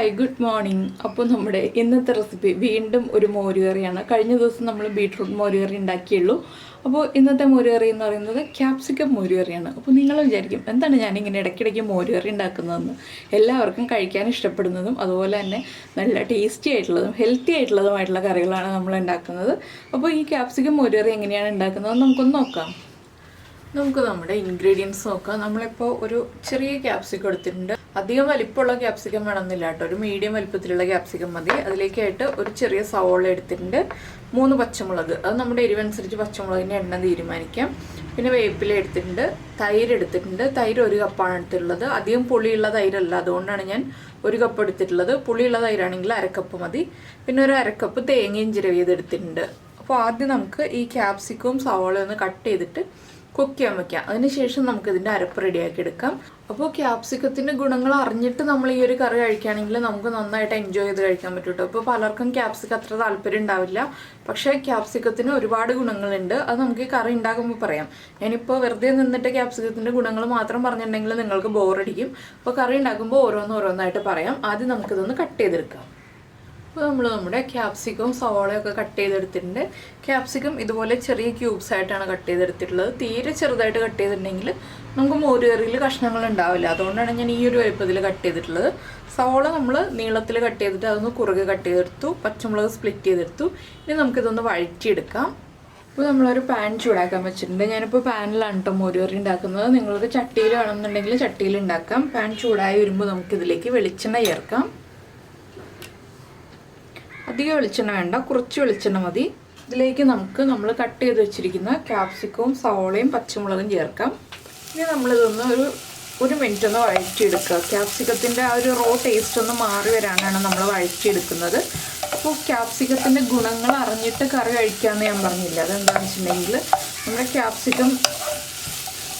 Hi good morning. അപ്പോൾ നമ്മുടെ ഇന്നത്തെ റെസിപ്പി വീണ്ടും ഒരു മോരുകറിയാണ്. കഴിഞ്ഞ ദിവസം നമ്മൾ ബീട്രൂട്ട് മോരുകറി ഉണ്ടാക്കിയുള്ളൂ. അപ്പോൾ ഇന്നത്തെ മോരുകറി എന്ന് പറയുന്നത് ക്യാപ്സിക്കം മോരുകറിയാണ്. അപ്പോൾ നിങ്ങൾ വിചാരിക്കും എന്താണ് ഞാനിങ്ങനെ ഇടയ്ക്കിടയ്ക്ക് മോരുകറി ഉണ്ടാക്കുന്നതെന്ന്. എല്ലാവർക്കും കഴിക്കാൻ ഇഷ്ടപ്പെടുന്നതും അതുപോലെ തന്നെ നല്ല ടേസ്റ്റി ആയിട്ടുള്ളതും ഹെൽത്തി ആയിട്ടുള്ളതുമായിട്ടുള്ള കറികളാണ് നമ്മൾ ഉണ്ടാക്കുന്നത്. അപ്പോൾ ഈ ക്യാപ്സിക്കം മോരുകറി എങ്ങനെയാണ് ഉണ്ടാക്കുന്നത് നമുക്കൊന്ന് നോക്കാം. നമുക്ക് നമ്മുടെ ഇൻഗ്രീഡിയൻസ് നോക്കാം. നമ്മളിപ്പോൾ ഒരു ചെറിയ ക്യാപ്സിക്കം എടുത്തിട്ടുണ്ട്. അധികം വലിപ്പമുള്ള ക്യാപ്സിക്കം വേണമെന്നില്ല കേട്ടോ, ഒരു മീഡിയം വലിപ്പത്തിലുള്ള ക്യാപ്സിക്കം മതി. അതിലേക്കായിട്ട് ഒരു ചെറിയ സവോള എടുത്തിട്ടുണ്ട്, 3 പച്ചമുളക്, അത് നമ്മുടെ എരിവനുസരിച്ച് പച്ചമുളകിൻ്റെ എണ്ണം തീരുമാനിക്കാം. പിന്നെ വേപ്പില എടുത്തിട്ടുണ്ട്, തൈര് എടുത്തിട്ടുണ്ട്. തൈര് 1 കപ്പാണ് എടുത്തിട്ടുള്ളത്. അധികം പുളിയുള്ള തൈരല്ല, അതുകൊണ്ടാണ് ഞാൻ 1 കപ്പ് എടുത്തിട്ടുള്ളത്. പുളിയുള്ള തൈരാണെങ്കിൽ 1/2 കപ്പ് മതി. പിന്നെ ഒരു 1/2 കപ്പ് തേങ്ങയും ചിരവിയത് എടുത്തിട്ടുണ്ട്. അപ്പോൾ ആദ്യം നമുക്ക് ഈ ക്യാപ്സിക്കവും സവോളയും ഒന്ന് കട്ട് ചെയ്തിട്ട് കുക്ക് ചെയ്യാൻ വയ്ക്കാം. അതിനുശേഷം നമുക്കിതിൻ്റെ അരപ്പ് റെഡിയാക്കി എടുക്കാം. അപ്പോൾ ക്യാപ്സിക്കത്തിൻ്റെ ഗുണങ്ങൾ അറിഞ്ഞിട്ട് നമ്മൾ ഈ ഒരു കറി കഴിക്കുകയാണെങ്കിൽ നമുക്ക് നന്നായിട്ട് എൻജോയ് ചെയ്ത് കഴിക്കാൻ പറ്റും കേട്ടോ. ഇപ്പോൾ പലർക്കും ക്യാപ്സിക്കം അത്ര താല്പര്യം ഉണ്ടാവില്ല, പക്ഷേ ക്യാപ്സിക്കത്തിന് ഒരുപാട് ഗുണങ്ങളുണ്ട്. അത് നമുക്ക് ഈ കറി ഉണ്ടാക്കുമ്പോൾ പറയാം. ഞാനിപ്പോൾ വെറുതെ നിന്നിട്ട് ക്യാപ്സിക്കത്തിൻ്റെ ഗുണങ്ങൾ മാത്രം പറഞ്ഞിട്ടുണ്ടെങ്കിൽ നിങ്ങൾക്ക് ബോറടിക്കും. അപ്പോൾ കറി ഉണ്ടാക്കുമ്പോൾ ഓരോന്നായിട്ട് പറയാം. ആദ്യം നമുക്കിതൊന്ന് കട്ട് ചെയ്തെടുക്കാം. അപ്പോൾ നമ്മൾ നമ്മുടെ ക്യാപ്സിക്കവും സവോളയൊക്കെ കട്ട് ചെയ്തെടുത്തിട്ടുണ്ട്. ക്യാപ്സിക്കം ഇതുപോലെ ചെറിയ ക്യൂബ്സ് ആയിട്ടാണ് കട്ട് ചെയ്തെടുത്തിട്ടുള്ളത്. തീരെ ചെറുതായിട്ട് കട്ട് ചെയ്തിട്ടുണ്ടെങ്കിൽ നമുക്ക് മോരുകറിയിൽ കഷ്ണങ്ങൾ ഉണ്ടാവില്ല, അതുകൊണ്ടാണ് ഞാൻ ഈ ഒരു വലുപ്പത്തിൽ കട്ട് ചെയ്തിട്ടുള്ളത്. സവോള നമ്മൾ നീളത്തിൽ കട്ട് ചെയ്തിട്ട് അതൊന്ന് കുറുകെ കട്ട് ചെയ്തെടുത്തു. പച്ചമുളക് സ്പ്ലിറ്റ് ചെയ്തെടുത്തു. ഇനി നമുക്കിതൊന്ന് വഴറ്റിയെടുക്കാം. ഇപ്പോൾ നമ്മളൊരു പാൻ ചൂടാക്കാൻ വെച്ചിട്ടുണ്ട്. ഞാനിപ്പോൾ പാനിലാണ് കേട്ടോ മോരുകറി ഉണ്ടാക്കുന്നത്. നിങ്ങൾക്ക് ചട്ടിയിൽ വേണമെന്നുണ്ടെങ്കിൽ ചട്ടിയിൽ ഉണ്ടാക്കാം. പാൻ ചൂടായി വരുമ്പോൾ നമുക്കിതിലേക്ക് വെളിച്ചെണ്ണ ചേർക്കാം. അധികം വെളിച്ചെണ്ണ വേണ്ട, കുറച്ച് വെളിച്ചെണ്ണ മതി. ഇതിലേക്ക് നമ്മൾ കട്ട് ചെയ്ത് വെച്ചിരിക്കുന്ന ക്യാപ്സിക്കവും സവോളയും പച്ചമുളകും ചേർക്കാം. ഇനി നമ്മളിതൊന്ന് ഒരു മിനിറ്റ് ഒന്ന് വഴറ്റിയെടുക്കുക. ക്യാപ്സിക്കത്തിൻ്റെ ആ ഒരു റോ ടേസ്റ്റ് ഒന്ന് മാറി വരാനാണ് നമ്മൾ വഴറ്റിയെടുക്കുന്നത്. അപ്പോൾ ക്യാപ്സിക്കത്തിൻ്റെ ഗുണങ്ങൾ അറിഞ്ഞിട്ട് കറി കഴിക്കാമെന്ന് ഞാൻ പറഞ്ഞില്ല. അതെന്താണെന്ന് വെച്ചിട്ടുണ്ടെങ്കിൽ നമ്മുടെ ക്യാപ്സിക്കം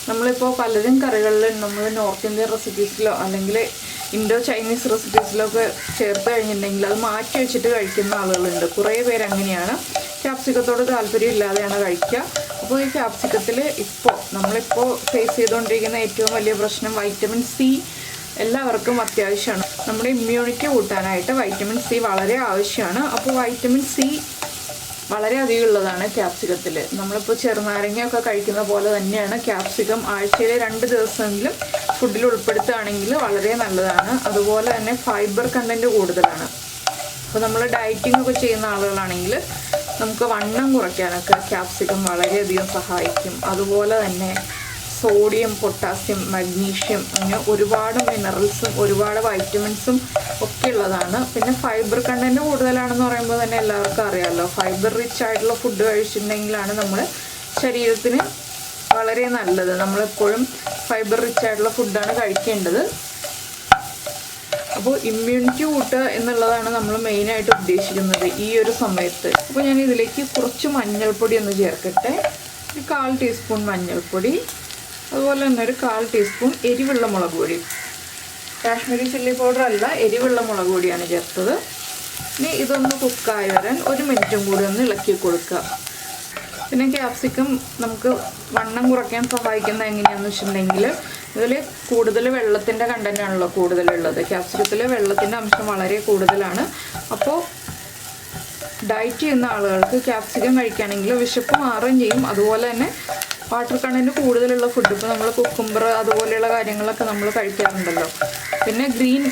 നമ്മളിപ്പോൾ പലരും കറികളിൽ നമ്മൾ നോർത്ത് ഇന്ത്യൻ റെസിപ്പീസിലോ അല്ലെങ്കിൽ ഇൻഡോ ചൈനീസ് റെസിപ്പീസിലൊക്കെ ചേർത്ത് കഴിഞ്ഞിട്ടുണ്ടെങ്കിൽ അത് മാറ്റി വെച്ചിട്ട് കഴിക്കുന്ന ആളുകളുണ്ട്. കുറേ പേര് അങ്ങനെയാണ്, ക്യാപ്സിക്കത്തോട് താല്പര്യം ഇല്ലാതെയാണ് കഴിക്കുക. അപ്പോൾ ഈ ക്യാപ്സിക്കത്തിൽ നമ്മളിപ്പോൾ ഫേസ് ചെയ്തുകൊണ്ടിരിക്കുന്ന ഏറ്റവും വലിയ പ്രശ്നം വൈറ്റമിൻ സി എല്ലാവർക്കും അത്യാവശ്യമാണ്. നമ്മുടെ ഇമ്മ്യൂണിറ്റി കൂട്ടാനായിട്ട് വൈറ്റമിൻ സി വളരെ ആവശ്യമാണ്. അപ്പോൾ വൈറ്റമിൻ സി വളരെ അധികം ഉള്ളതാണ് ക്യാപ്സിക്കത്തിൽ. നമ്മളിപ്പോൾ ചെറുനാരങ്ങയൊക്കെ കഴിക്കുന്ന പോലെ തന്നെയാണ് ക്യാപ്സിക്കം. ആഴ്ചയിൽ 2 ദിവസമെങ്കിലും ഫുഡിൽ ഉൾപ്പെടുത്തുകയാണെങ്കിൽ വളരെ നല്ലതാണ്. അതുപോലെ തന്നെ ഫൈബർ കണ്ടൻറ്റ് കൂടുതലാണ്. അപ്പോൾ നമ്മൾ ഡയറ്റിംഗ് ഒക്കെ ചെയ്യുന്ന ആളുകളാണെങ്കിൽ നമുക്ക് വണ്ണം കുറയ്ക്കാനൊക്കെ ക്യാപ്സിക്കം വളരെയധികം സഹായിക്കും. അതുപോലെ തന്നെ സോഡിയം, പൊട്ടാസ്യം, മഗ്നീഷ്യം അങ്ങനെ ഒരുപാട് മിനറൽസും ഒരുപാട് വൈറ്റമിൻസും ഒക്കെ ഉള്ളതാണ്. പിന്നെ ഫൈബർ കണ്ടൻറ്റ് കൂടുതലാണെന്ന് പറയുമ്പോൾ തന്നെ എല്ലാവർക്കും അറിയാമല്ലോ. ഫൈബർ റിച്ച് ആയിട്ടുള്ള ഫുഡ് കഴിച്ചിട്ടുണ്ടെങ്കിലാണ് നമ്മുടെ ശരീരത്തിന് വളരെ നല്ലത്. നമ്മളെപ്പോഴും ഫൈബർ റിച്ച് ആയിട്ടുള്ള ഫുഡാണ് കഴിക്കേണ്ടത്. അപ്പോൾ ഇമ്മ്യൂണിറ്റി കൂട്ടുക എന്നുള്ളതാണ് നമ്മൾ മെയിനായിട്ട് ഉദ്ദേശിക്കുന്നത് ഈ ഒരു സമയത്ത്. അപ്പോൾ ഞാൻ ഇതിലേക്ക് കുറച്ച് മഞ്ഞൾപ്പൊടി ഒന്ന് ചേർക്കട്ടെ. ഒരു 1/4 ടീസ്പൂൺ മഞ്ഞൾപ്പൊടി, അതുപോലെ തന്നെ ഒരു 1/4 ടീസ്പൂൺ എരിവുള്ള മുളക് പൊടി. കാശ്മീരി ചില്ലി പൗഡർ അല്ല, എരിവുള്ള മുളക് പൊടിയാണ് ചേർത്തത്. ഇനി ഇതൊന്ന് കുക്കായി വരാൻ 1 മിനിറ്റും കൂടി ഒന്ന് ഇളക്കി കൊടുക്കുക. പിന്നെ ക്യാപ്സിക്കം നമുക്ക് വണ്ണം കുറയ്ക്കാൻ സഹായിക്കുന്നത് എങ്ങനെയാണെന്ന് വെച്ചിട്ടുണ്ടെങ്കിൽ ഇതിൽ കൂടുതൽ വെള്ളത്തിൻ്റെ കണ്ടൻ്റാണല്ലോ കൂടുതലുള്ളത്. ക്യാപ്സിക്കത്തിൽ വെള്ളത്തിൻ്റെ അംശം വളരെ കൂടുതലാണ്. അപ്പോൾ ഡയറ്റ് ചെയ്യുന്ന ആളുകൾക്ക് ക്യാപ്സിക്കം കഴിക്കുകയാണെങ്കിൽ വിശപ്പ് മാറുകയും ചെയ്യും. അതുപോലെ തന്നെ വാട്ടർ കണ്ടൻറ്റ് കൂടുതലുള്ള ഫുഡ്, ഇപ്പോൾ നമ്മൾ കുക്കുംബർ അതുപോലെയുള്ള കാര്യങ്ങളൊക്കെ നമ്മൾ കഴിക്കാറുണ്ടല്ലോ. പിന്നെ ഗ്രീൻ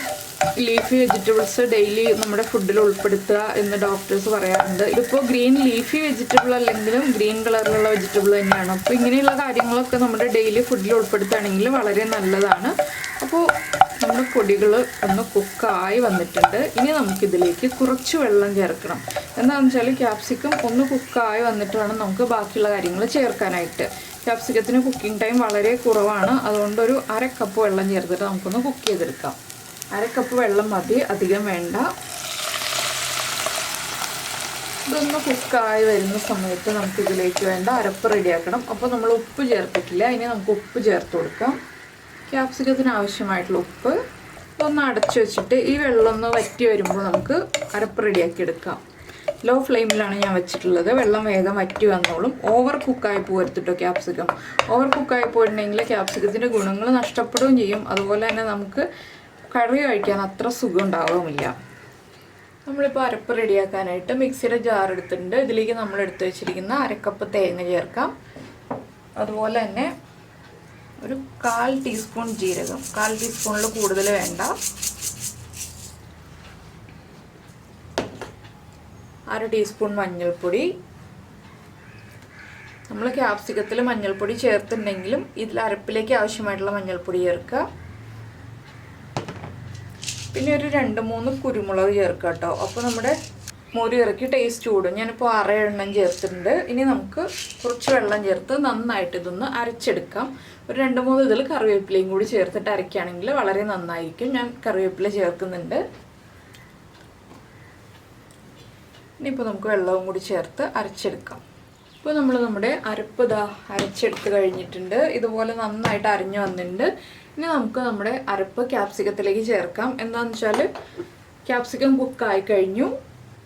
ലീഫി വെജിറ്റബിൾസ് ഡെയിലി നമ്മുടെ ഫുഡിൽ ഉൾപ്പെടുത്തുക എന്ന് ഡോക്ടേഴ്സ് പറയാറുണ്ട്. ഇതിപ്പോൾ ഗ്രീൻ ലീഫി വെജിറ്റബിൾ അല്ലെങ്കിലും ഗ്രീൻ കളറിലുള്ള വെജിറ്റബിൾ തന്നെയാണ്. അപ്പോൾ ഇങ്ങനെയുള്ള കാര്യങ്ങളൊക്കെ നമ്മുടെ ഡെയിലി ഫുഡിൽ ഉൾപ്പെടുത്തുകയാണെങ്കിൽ വളരെ നല്ലതാണ്. അപ്പോൾ നമ്മുടെ പൊടികൾ ഒന്ന് കുക്കായി വന്നിട്ടുണ്ട്. ഇനി നമുക്കിതിലേക്ക് കുറച്ച് വെള്ളം ചേർക്കണം. എന്താണെന്ന് വെച്ചാൽ ക്യാപ്സിക്കം ഒന്ന് കുക്കായി വന്നിട്ട് വേണം നമുക്ക് ബാക്കിയുള്ള കാര്യങ്ങൾ ചേർക്കാനായിട്ട്. ക്യാപ്സിക്കത്തിന് കുക്കിംഗ് ടൈം വളരെ കുറവാണ്, അതുകൊണ്ട് ഒരു 1/2 കപ്പ് വെള്ളം ചേർത്തിട്ട് നമുക്കൊന്ന് കുക്ക് ചെയ്തെടുക്കാം. 1/2 കപ്പ് വെള്ളം മതി, അധികം വേണ്ട. ഇതൊന്ന് കുക്കായി വരുന്ന സമയത്ത് നമുക്കിതിലേക്ക് വേണ്ട അരപ്പ് റെഡിയാക്കണം. അപ്പോൾ നമ്മൾ ഉപ്പ് ചേർത്തിട്ടില്ല, ഇനി നമുക്ക് ഉപ്പ് ചേർത്ത് കൊടുക്കാം. ക്യാപ്സിക്കത്തിന് ആവശ്യമായിട്ടുള്ള ഉപ്പ് ഒന്ന് അടച്ചു വെച്ചിട്ട് ഈ വെള്ളം ഒന്ന് വറ്റി വരുമ്പോൾ നമുക്ക് അരപ്പ് റെഡിയാക്കി എടുക്കാം. ലോ ഫ്ലെയിമിലാണ് ഞാൻ വെച്ചിട്ടുള്ളത്. വെള്ളം വേഗം വറ്റി വന്നോളും. ഓവർ കുക്കായി പോകരുത്തിട്ടോ ക്യാപ്സിക്കം. ഓവർ കുക്കായി പോയിട്ടുണ്ടെങ്കിൽ ക്യാപ്സിക്കത്തിൻ്റെ ഗുണങ്ങൾ നഷ്ടപ്പെടുകയും ചെയ്യും. അതുപോലെ തന്നെ നമുക്ക് കറി കഴിക്കാൻ അത്ര സുഖം ഉണ്ടാവുമില്ല. നമ്മളിപ്പോൾ അരപ്പ് റെഡിയാക്കാനായിട്ട് മിക്സിയുടെ ജാർ എടുത്തിട്ടുണ്ട്. ഇതിലേക്ക് നമ്മൾ എടുത്ത് വെച്ചിരിക്കുന്ന 1/2 കപ്പ് തേങ്ങ ചേർക്കാം. അതുപോലെ തന്നെ ഒരു 1/4 ടീസ്പൂൺ ജീരകം, 1/4 ടീസ്പൂണിൽ കൂടുതൽ വേണ്ട. 1/2 ടീസ്പൂൺ മഞ്ഞൾപ്പൊടി. നമ്മൾ ക്യാപ്സിക്കത്തിൽ മഞ്ഞൾപ്പൊടി ചേർത്തിട്ടുണ്ടെങ്കിലും ഇതിൽ അരപ്പിലേക്ക് ആവശ്യമായിട്ടുള്ള മഞ്ഞൾപ്പൊടി ചേർക്കുക. പിന്നെ ഒരു 2-3 കുരുമുളക് ചേർക്കുക കേട്ടോ. അപ്പോൾ നമ്മുടെ മോര് കറിക്ക് ടേസ്റ്റ് കൂടും. ഞാനിപ്പോൾ 6 എണ്ണം ചേർത്തിട്ടുണ്ട്. ഇനി നമുക്ക് കുറച്ച് വെള്ളം ചേർത്ത് നന്നായിട്ട് ഇതൊന്ന് അരച്ചെടുക്കാം. ഒരു 2-3 ഇതിൽ കറിവേപ്പിലയും കൂടി ചേർത്തിട്ട് അരയ്ക്കുകയാണെങ്കിൽ വളരെ നന്നായിരിക്കും. ഞാൻ കറിവേപ്പില ചേർക്കുന്നുണ്ട്. ഇനിയിപ്പോൾ നമുക്ക് വെള്ളവും കൂടി ചേർത്ത് അരച്ചെടുക്കാം. ഇപ്പോൾ നമ്മൾ നമ്മുടെ അരപ്പ് അരച്ചെടുത്ത് കഴിഞ്ഞിട്ടുണ്ട്. ഇതുപോലെ നന്നായിട്ട് അരഞ്ഞു വന്നിട്ടുണ്ട്. ഇനി നമുക്ക് നമ്മുടെ അരപ്പ് ക്യാപ്സിക്കത്തിലേക്ക് ചേർക്കാം. എന്താണെന്ന് വെച്ചാൽ ക്യാപ്സിക്കം കുക്കായി കഴിഞ്ഞു.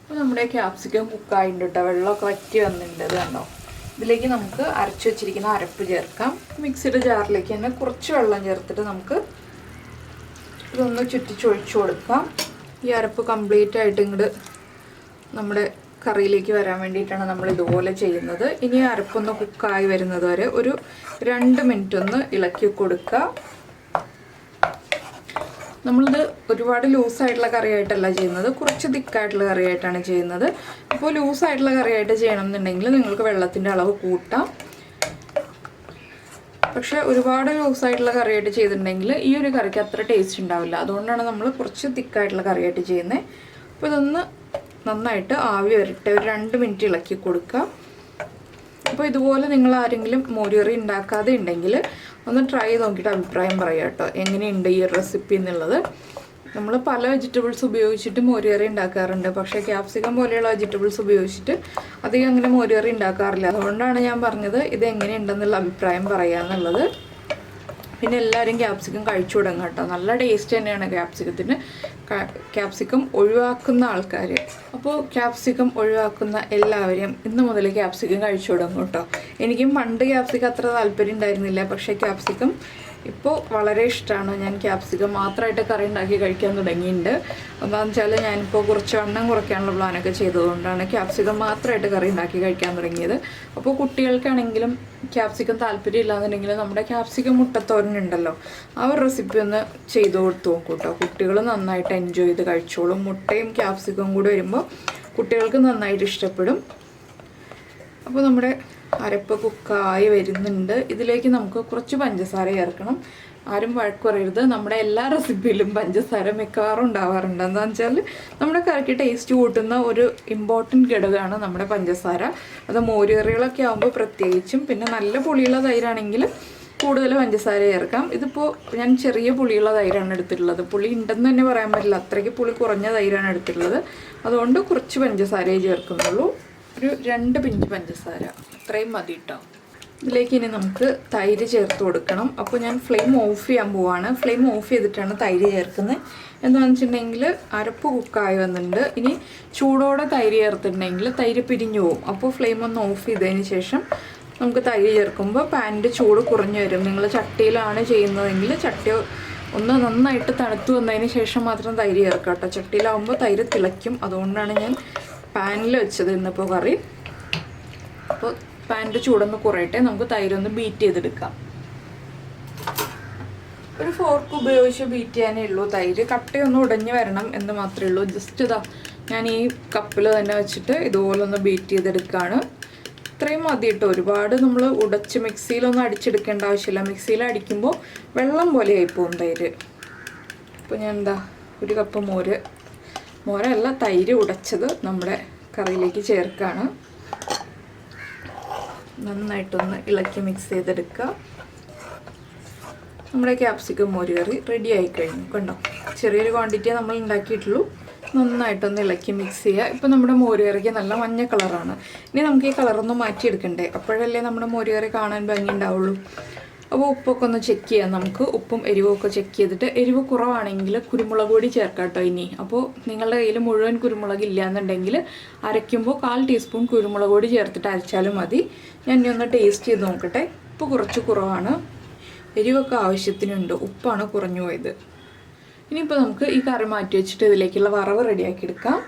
അപ്പോൾ നമ്മുടെ ക്യാപ്സിക്കം കുക്കായിട്ടുണ്ട് കേട്ടോ. വെള്ളമൊക്കെ വറ്റി വന്നിട്ടുണ്ട്. ഇത് കണ്ടോ. ഇതിലേക്ക് നമുക്ക് അരച്ച് വെച്ചിരിക്കുന്ന അരപ്പ് ചേർക്കാം. മിക്സിയുടെ ജാറിലേക്ക് തന്നെ കുറച്ച് വെള്ളം ചേർത്തിട്ട് നമുക്ക് ഇതൊന്ന് ചുറ്റിച്ചൊഴിച്ചു കൊടുക്കാം. ഈ അരപ്പ് കംപ്ലീറ്റ് ആയിട്ട് ഇങ്ങോട്ട് നമ്മുടെ കറിയിലേക്ക് വരാൻ വേണ്ടിയിട്ടാണ് നമ്മൾ ഇതുപോലെ ചെയ്യുന്നത്. ഇനി അരപ്പൊന്ന് കുക്കായി വരുന്നത് വരെ ഒരു 2 മിനിറ്റ് ഒന്ന് ഇളക്കി കൊടുക്കുക. നമ്മളിത് ഒരുപാട് ലൂസായിട്ടുള്ള കറിയായിട്ടല്ല ചെയ്യുന്നത്, കുറച്ച് തിക്കായിട്ടുള്ള കറിയായിട്ടാണ് ചെയ്യുന്നത്. അപ്പോൾ ലൂസായിട്ടുള്ള കറിയായിട്ട് ചെയ്യണം എന്നുണ്ടെങ്കിൽ നിങ്ങൾക്ക് വെള്ളത്തിൻ്റെ അളവ് കൂട്ടാം. പക്ഷേ ഒരുപാട് ലൂസായിട്ടുള്ള കറിയായിട്ട് ചെയ്തിട്ടുണ്ടെങ്കിൽ ഈ ഒരു കറിക്ക് അത്ര ടേസ്റ്റ് ഉണ്ടാവില്ല. അതുകൊണ്ടാണ് നമ്മൾ കുറച്ച് തിക്കായിട്ടുള്ള കറിയായിട്ട് ചെയ്യുന്നത്. അപ്പോൾ ഇതൊന്ന് നന്നായിട്ട് ആവി വരട്ടെ. ഒരു 2 മിനിറ്റ് ഇളക്കി കൊടുക്കുക. അപ്പോൾ ഇതുപോലെ നിങ്ങൾ ആരെങ്കിലും മോര് കറി ഉണ്ടാക്കാതെ ഉണ്ടെങ്കിൽ ഒന്ന് ട്രൈ ചെയ്ത് നോക്കിയിട്ട് അഭിപ്രായം പറയുക കേട്ടോ, എങ്ങനെയുണ്ട് ഈ റെസിപ്പി എന്നുള്ളത്. നമ്മൾ പല വെജിറ്റബിൾസ് ഉപയോഗിച്ചിട്ട് മോര് കറി ഉണ്ടാക്കാറുണ്ട്. പക്ഷേ ക്യാപ്സിക്കം പോലെയുള്ള വെജിറ്റബിൾസ് ഉപയോഗിച്ചിട്ട് അധികം അങ്ങനെ മോര് കറി ഉണ്ടാക്കാറില്ല. അതുകൊണ്ടാണ് ഞാൻ പറഞ്ഞത് ഇത് എങ്ങനെയുണ്ടെന്നുള്ള അഭിപ്രായം പറയുക എന്നുള്ളത്. പിന്നെ എല്ലാവരും ക്യാപ്സിക്കം കഴിച്ചു തുടങ്ങുക കേട്ടോ. നല്ല ടേസ്റ്റ് തന്നെയാണ് ക്യാപ്സിക്കത്തിന്. ക്യാപ്സിക്കം ഒഴിവാക്കുന്ന ആൾക്കാർ, അപ്പോൾ ക്യാപ്സിക്കം ഒഴിവാക്കുന്ന എല്ലാവരും ഇന്ന് മുതൽ ക്യാപ്സിക്കം കഴിച്ചു തുടങ്ങും കേട്ടോ. എനിക്കും പണ്ട് ക്യാപ്സിക്കം അത്ര താല്പര്യം ഉണ്ടായിരുന്നില്ല. പക്ഷേ ക്യാപ്സിക്കം ഇപ്പോൾ വളരെ ഇഷ്ടമാണ്. ഞാൻ ക്യാപ്സിക്കം മാത്രമായിട്ട് കറി ഉണ്ടാക്കി കഴിക്കാൻ തുടങ്ങിയിട്ടുണ്ട്. എന്താണെന്ന് വെച്ചാൽ ഞാനിപ്പോൾ കുറച്ച് വണ്ണം കുറയ്ക്കാനുള്ള പ്ലാനൊക്കെ ചെയ്തതുകൊണ്ടാണ് ക്യാപ്സിക്കം മാത്രമായിട്ട് കറി ഉണ്ടാക്കി കഴിക്കാൻ തുടങ്ങിയത്. അപ്പോൾ കുട്ടികൾക്കാണെങ്കിലും ക്യാപ്സിക്കം താല്പര്യം ഇല്ലാന്നുണ്ടെങ്കിൽ നമ്മുടെ ക്യാപ്സിക്കം മുട്ടത്തോരനുണ്ടല്ലോ, ആ ഒരു റെസിപ്പി ഒന്ന് ചെയ്ത് കൊടുത്തു നോക്കൂ കേട്ടോ. കുട്ടികൾ നന്നായിട്ട് എൻജോയ് ചെയ്ത് കഴിച്ചോളും. മുട്ടയും ക്യാപ്സിക്കവും കൂടി വരുമ്പോൾ കുട്ടികൾക്ക് നന്നായിട്ട് ഇഷ്ടപ്പെടും. അപ്പോൾ നമ്മുടെ അരപ്പ് കുക്കായി വരുന്നുണ്ട്. ഇതിലേക്ക് നമുക്ക് കുറച്ച് പഞ്ചസാര ചേർക്കണം. ആരും വഴക്ക് പറയരുത്, നമ്മുടെ എല്ലാ റെസിപ്പിയിലും പഞ്ചസാര മിക്കവാറും ഉണ്ടാവാറുണ്ട്. എന്താണെന്ന് വെച്ചാൽ നമ്മുടെ കറിക്ക് ടേസ്റ്റ് കൂട്ടുന്ന ഒരു ഇമ്പോർട്ടൻറ്റ് ഘടകമാണ് നമ്മുടെ പഞ്ചസാര. അത് മോര് കറികളൊക്കെ ആകുമ്പോൾ പ്രത്യേകിച്ചും. പിന്നെ നല്ല പുളിയുള്ള തൈരാണെങ്കിൽ കൂടുതൽ പഞ്ചസാര ചേർക്കാം. ഇതിപ്പോൾ ഞാൻ ചെറിയ പുളിയുള്ള തൈരാണ് എടുത്തിട്ടുള്ളത്. പുളി ഉണ്ടെന്ന് തന്നെ പറയാൻ പറ്റില്ല, അത്രയ്ക്ക് പുളി കുറഞ്ഞ തൈരാണ് എടുത്തിട്ടുള്ളത്. അതുകൊണ്ട് കുറച്ച് പഞ്ചസാരയെ ചേർക്കുന്നുള്ളൂ. ഒരു 2 പിഞ്ച് പഞ്ചസാര, അത്രയും മതി കേട്ടോ. ഇതിലേക്ക് ഇനി നമുക്ക് തൈര് ചേർത്ത് കൊടുക്കണം. അപ്പോൾ ഞാൻ ഫ്ലെയിം ഓഫ് ചെയ്യാൻ പോവാണ്. ഫ്ലെയിം ഓഫ് ചെയ്തിട്ടാണ് തൈര് ചേർക്കുന്നത്. എന്താണെന്ന് വെച്ചിട്ടുണ്ടെങ്കിൽ അരപ്പ് കുക്കായി വന്നിട്ടുണ്ട്. ഇനി ചൂടോടെ തൈര് ചേർത്തിട്ടുണ്ടെങ്കിൽ തൈര് പിരിഞ്ഞു പോകും. അപ്പോൾ ഫ്ലെയിം ഒന്ന് ഓഫ് ചെയ്തതിന് ശേഷം നമുക്ക് തൈര് ചേർക്കുമ്പോൾ പാനിൻ്റെ ചൂട് കുറഞ്ഞു വരും. നിങ്ങൾ ചട്ടിയിലാണ് ചെയ്യുന്നതെങ്കിൽ ചട്ടി ഒന്ന് നന്നായിട്ട് തണുത്ത് വന്നതിന് ശേഷം മാത്രം തൈര് ചേർക്കാം കേട്ടോ. ചട്ടിയിലാവുമ്പോൾ തൈര് തിളയ്ക്കും. അതുകൊണ്ടാണ് ഞാൻ പാനിൽ വെച്ചത് ഇന്നിപ്പോൾ കറി. അപ്പോൾ പാനിൻ്റെ ചൂടൊന്ന് കുറയട്ടെ, നമുക്ക് തൈരൊന്ന് ബീറ്റ് ചെയ്തെടുക്കാം. ഒരു ഫോർക്ക് ഉപയോഗിച്ച് ബീറ്റ് ചെയ്യാനേ ഉള്ളൂ. തൈര് കട്ടയൊന്നും ഉടഞ്ഞു വരണം എന്ന് മാത്രമേ ഉള്ളൂ. ജസ്റ്റ് ഇതാ ഞാൻ ഈ കപ്പിൽ തന്നെ വെച്ചിട്ട് ഇതുപോലെ ഒന്ന് ബീറ്റ് ചെയ്തെടുക്കുകയാണ്. ഇത്രയും മതി കേട്ടോ. ഒരുപാട് നമ്മൾ ഉടച്ച് മിക്സിയിലൊന്നും അടിച്ചെടുക്കേണ്ട ആവശ്യമില്ല. മിക്സിയിൽ അടിക്കുമ്പോൾ വെള്ളം പോലെ ആയിപ്പോവും തൈര്. അപ്പോൾ ഞാൻ എന്താ 1 കപ്പ് മോരല്ല തൈര് ഉടച്ചത് നമ്മുടെ കറിയിലേക്ക് ചേർക്കുകയാണ്. നന്നായിട്ടൊന്ന് ഇളക്കി മിക്സ് ചെയ്തെടുക്കുക. നമ്മുടെ ക്യാപ്സിക്കം മോര് കറി റെഡി ആയി കഴിഞ്ഞു. കണ്ടോ, ചെറിയൊരു ക്വാണ്ടിറ്റിയെ നമ്മൾ ഉണ്ടാക്കിയിട്ടുള്ളൂ. നന്നായിട്ടൊന്ന് ഇളക്കി മിക്സ് ചെയ്യുക. ഇപ്പോൾ നമ്മുടെ മോര് കറിക്ക് നല്ല മഞ്ഞ കളറാണ്. ഇനി നമുക്ക് ഈ കളറൊന്ന് മാറ്റിയെടുക്കണ്ടേ, അപ്പോഴല്ലേ നമ്മുടെ മോര് കറി കാണാൻ ഭംഗി ഉണ്ടാവുള്ളൂ. അപ്പോൾ ഉപ്പൊക്കെ ഒന്ന് ചെക്ക് ചെയ്യാം നമുക്ക്. ഉപ്പും എരിവൊക്കെ ചെക്ക് ചെയ്തിട്ട് എരിവ് കുറവാണെങ്കിൽ കുരുമുളക് പൊടി ചേർക്കാം കേട്ടോ ഇനി. അപ്പോൾ നിങ്ങളുടെ കയ്യിൽ മുഴുവൻ കുരുമുളക് ഇല്ല എന്നുണ്ടെങ്കിൽ അരയ്ക്കുമ്പോൾ 1/4 ടീസ്പൂൺ കുരുമുളക് പൊടി ചേർത്തിട്ട് അരച്ചാലും മതി. ഞാൻ ഇനി ഒന്ന് ടേസ്റ്റ് ചെയ്ത് നോക്കട്ടെ. ഉപ്പ് കുറച്ച് കുറവാണ്, എരിവൊക്കെ ആവശ്യത്തിനുണ്ട്, ഉപ്പാണ് കുറഞ്ഞു പോയത്. ഇനിയിപ്പോൾ നമുക്ക് ഈ കറി മാറ്റി വെച്ചിട്ട് ഇതിലേക്കുള്ള വറവ് റെഡിയാക്കി എടുക്കാം.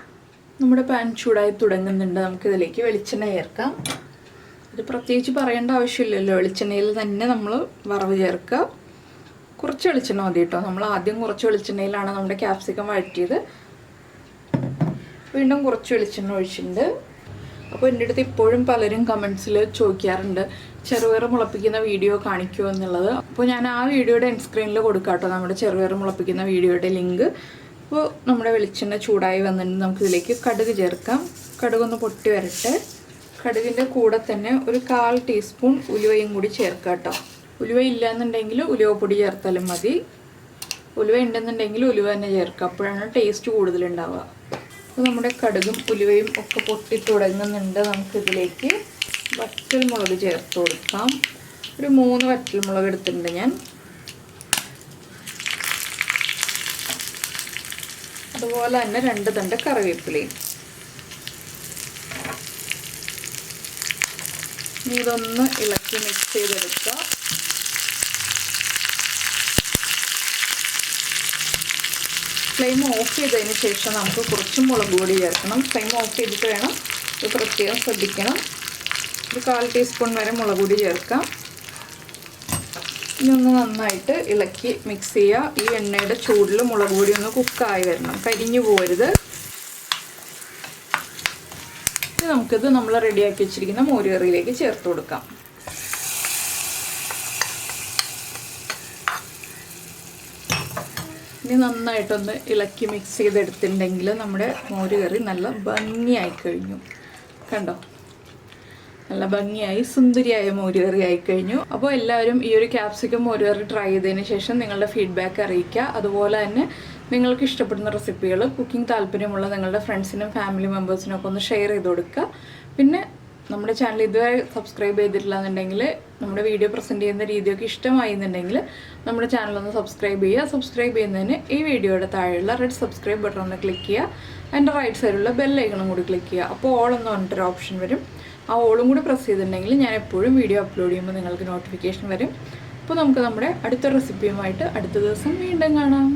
നമ്മുടെ പാൻ ചൂടായി തുടങ്ങുന്നുണ്ട്. നമുക്കിതിലേക്ക് വെളിച്ചെണ്ണ ചേർക്കാം. ഇത് പ്രത്യേകിച്ച് പറയേണ്ട ആവശ്യമില്ലല്ലോ, വെളിച്ചെണ്ണയിൽ തന്നെ നമ്മൾ വറവ് ചേർക്കുക. കുറച്ച് വെളിച്ചെണ്ണ മതി കേട്ടോ. നമ്മൾ ആദ്യം കുറച്ച് വെളിച്ചെണ്ണയിലാണ് നമ്മുടെ ക്യാപ്സിക്കം വഴറ്റിയത്. വീണ്ടും കുറച്ച് വെളിച്ചെണ്ണ ഒഴിച്ചിട്ടുണ്ട്. അപ്പോൾ എൻ്റെ അടുത്ത് ഇപ്പോഴും പലരും കമൻസിൽ ചോദിക്കാറുണ്ട് ചെറുപയർ മുളപ്പിക്കുന്ന വീഡിയോ കാണിക്കുമോ എന്നുള്ളത്. അപ്പോൾ ഞാൻ ആ വീഡിയോയുടെ എൻഡ് സ്ക്രീനിൽ കൊടുക്കാം കേട്ടോ, നമ്മുടെ ചെറുപയർ മുളപ്പിക്കുന്ന വീഡിയോയുടെ ലിങ്ക്. അപ്പോൾ നമ്മുടെ വെളിച്ചെണ്ണ ചൂടായി വന്നിട്ട് നമുക്കിതിലേക്ക് കടുക് ചേർക്കാം. കടുകൊന്ന് പൊട്ടി വരട്ടെ. കടുകിൻ്റെ കൂടെ തന്നെ ഒരു 1/4 ടീസ്പൂൺ ഉലുവയും കൂടി ചേർക്കാം കേട്ടോ. ഉലുവ ഇല്ലയെന്നുണ്ടെങ്കിൽ ഉലുവപ്പൊടി ചേർത്താലും മതി. ഉലുവ ഉണ്ടെന്നുണ്ടെങ്കിൽ ഉലുവ തന്നെ ചേർക്കുക, അപ്പോഴാണ് ടേസ്റ്റ് കൂടുതലുണ്ടാവുക. അപ്പോൾ നമ്മുടെ കടുകും ഉലുവയും ഒക്കെ പൊട്ടി തുടങ്ങുന്നുണ്ട്. നമുക്കിതിലേക്ക് വറ്റൽമുളക് ചേർത്ത് കൊടുക്കാം. ഒരു 3 വറ്റൽമുളക് എടുത്തിട്ടുണ്ട് ഞാൻ. അതുപോലെ തന്നെ 2 തണ്ട് കറിവേപ്പിലയും. ഇനി ഇതൊന്ന് ഇളക്കി മിക്സ് ചെയ്തെടുക്കുക. ഫ്ലെയിം ഓഫ് ചെയ്തതിന് ശേഷം നമുക്ക് കുറച്ച് മുളക് പൊടി ചേർക്കണം. ഫ്ലെയിം ഓഫ് ചെയ്തിട്ട് വേണം, ഇത് പ്രത്യേകം ശ്രദ്ധിക്കണം. ഒരു 1/4 ടീസ്പൂൺ വരെ മുളക് പൊടി ചേർക്കാം. ഇനി ഒന്ന് നന്നായിട്ട് ഇളക്കി മിക്സ് ചെയ്യുക. ഈ എണ്ണയുടെ ചൂടിൽ മുളക് പൊടി ഒന്ന് കുക്കായി വരണം, കരിഞ്ഞു പോകരുത്. ഇനി നമുക്കിത് നമ്മൾ റെഡിയാക്കി വെച്ചിരിക്കുന്ന മോര് കറിയിലേക്ക് ചേർത്ത് കൊടുക്കാം. ഇനി നന്നായിട്ടൊന്ന് ഇളക്കി മിക്സ് ചെയ്തെടുത്തിട്ടുണ്ടെങ്കിൽ നമ്മുടെ മോര് കറി നല്ല ഭംഗിയായി കഴിഞ്ഞു. കണ്ടോ, നല്ല ഭംഗിയായി സുന്ദരിയായ മോര് കറി ആയിക്കഴിഞ്ഞു. അപ്പോൾ എല്ലാവരും ഈ ഒരു ക്യാപ്സിക്കം മോര് കറി ട്രൈ ചെയ്തതിന് ശേഷം നിങ്ങളുടെ ഫീഡ്ബാക്ക് അറിയിക്കുക. അതുപോലെ തന്നെ നിങ്ങൾക്ക് ഇഷ്ടപ്പെടുന്ന റെസിപ്പികൾ, കുക്കിംഗ് താല്പര്യമുള്ള നിങ്ങളുടെ ഫ്രണ്ട്സിനും ഫാമിലി മെമ്പേഴ്സിനും ഒക്കെ ഒന്ന് ഷെയർ ചെയ്ത് കൊടുക്കുക. പിന്നെ നമ്മുടെ ചാനൽ ഇതുവരെ സബ്സ്ക്രൈബ് ചെയ്തിട്ടില്ല എന്നുണ്ടെങ്കിൽ, നമ്മുടെ വീഡിയോ പ്രസൻറ്റ് ചെയ്യുന്ന രീതിയൊക്കെ ഇഷ്ടമായി എന്നുണ്ടെങ്കിൽ നമ്മുടെ ചാനലൊന്ന് സബ്സ്ക്രൈബ് ചെയ്യുക. സബ്സ്ക്രൈബ് ചെയ്യുന്നതിന് ഈ വീഡിയോയുടെ താഴെയുള്ള റെഡ് സബ്സ്ക്രൈബ് ബട്ടൺ ഒന്ന് ക്ലിക്ക് ചെയ്യുക. അതിൻ്റെ റൈറ്റ് സൈഡിലുള്ള ബെല്ലൈക്കണും കൂടി ക്ലിക്ക് ചെയ്യുക. അപ്പോൾ ഓൾ എന്ന് പറഞ്ഞിട്ടൊരു ഓപ്ഷൻ വരും. ആ ഓളും കൂടി പ്രസ് ചെയ്തിട്ടുണ്ടെങ്കിൽ ഞാൻ എപ്പോഴും വീഡിയോ അപ്ലോഡ് ചെയ്യുമ്പോൾ നിങ്ങൾക്ക് നോട്ടിഫിക്കേഷൻ വരും. അപ്പോൾ നമുക്ക് നമ്മുടെ അടുത്ത റെസിപ്പിയുമായിട്ട് അടുത്ത ദിവസം വീണ്ടും കാണാം.